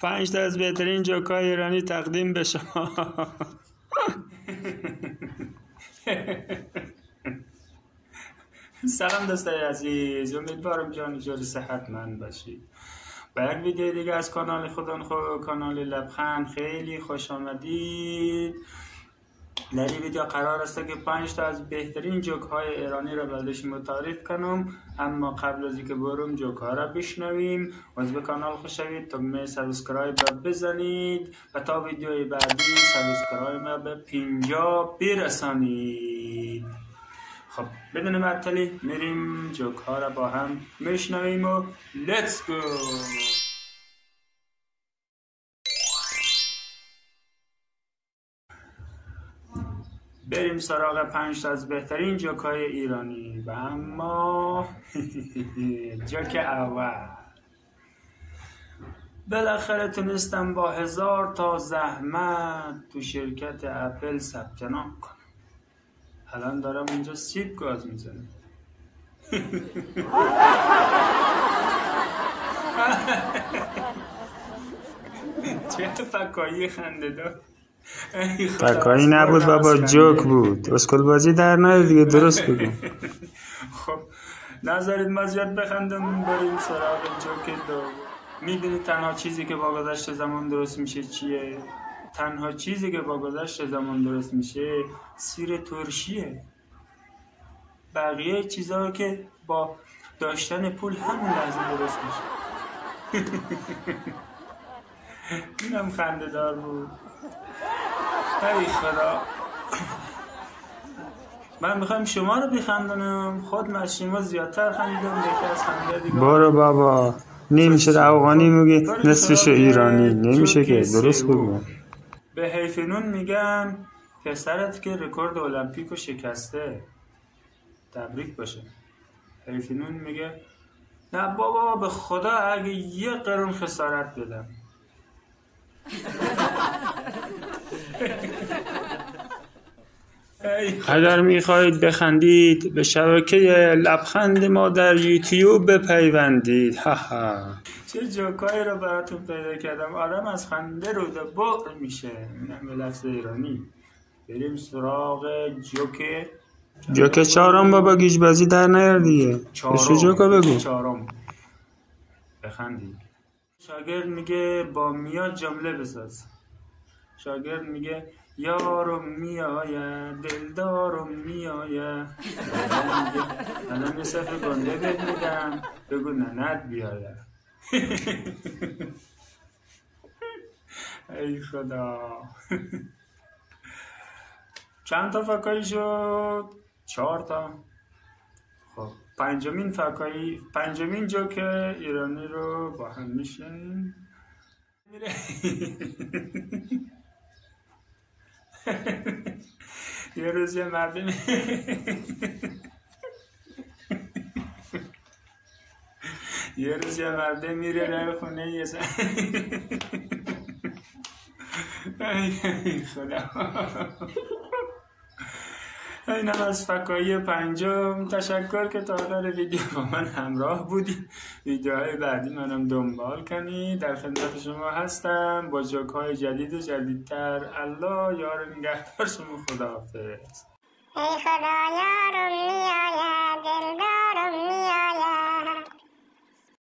پنج تا از بهترین جوک‌های ایرانی تقدیم به شما. سلام دوستای عزیز، امیدوارم جان جور صحتمند باشید. با یک ویدیو دیگه از کانال خودم کانال لبخند خیلی خوش آمدید. در این ویدیو قرار است که 5 تا از بهترین جوک های ایرانی را برای شما تعریف کنم، اما قبل از اینکه برم جوک ها را بشنویم از به کانال خوش شوید تا سابسکرایب بزنید و تا ویدیوی بعدی سابسکرایب را به 50 برسانید. خب بدون معطلی میریم جوک ها را با هم میشنویم و لیتس گو. بریم سراغ 5 تا از بهترین جوک های ایرانی. و اما جوک اول: بالاخره تونستم با 1000 تا زحمت تو شرکت اپل ثبت نام کنم. الان دارم اینجا سیب گاز میزنم. چه فکایی خنده دار. فکایی نبود بابا، جوک بود. اسکل بازی در نیار دیگه، درست بگو. خب نذارید ما زیاد بخندم، بریم سراغ جوک دوم. میدونید تنها چیزی که با گذشت زمان درست میشه چیه؟ تنها چیزی که با گذشت زمان درست میشه سیر ترشیه. بقیه چیزها که با داشتن پول همون لحظه درست میشه. اینم خنده دار بود. ای خدا، من میخوایم شما رو بخندونم، خود از شما زیادتر خندیدم. یکی از خنده دیگه برو بابا، نمیشه افغانی میگی نصفشو ایرانی، نمیشه که، درست بگو. به حیفنون میگن پسرت که رکورد المپیکو شکسته، تبریک باشه. حیفنون میگه نه بابا به خدا اگه 1 قرون خسارت بدم. اگر میخواهید بخندید به شبکه لبخند ما در یوتیوب بپیوندید. چه جوکایی رو براتون پیدا کردم، آدم از خنده رو بعد میشه. به لفظ ایرانی بریم سراغ جوک چهارم. بابا گیجبازی در نیار دیگه، بشه جوکا بگو. چهارم بخندید. شاگرد میگه با میاد جمله بساز. شاگرد میگه یارم میآید دلدارم میآید. الان یه صفر گنده بهت میدم، بگو ننت بیاید. ای خدا. چند تا فکایی شد؟ 4 تا. خب پنجمین جوک ایرانی رو با هم میشنیم. یه روز یه مرده میره در خونه یه زن. ای خدا. اینم از فکایی 5. تشکر که تا آخر ویدیو با من همراه بودی. ویدیوهای بعدی منم دنبال کنید. در خدمت شما هستم با جوک های جدید و جدیدتر. الله یار نگهدار شما. خداحافظ. ای خدا یارم میآید دلدارم میآید.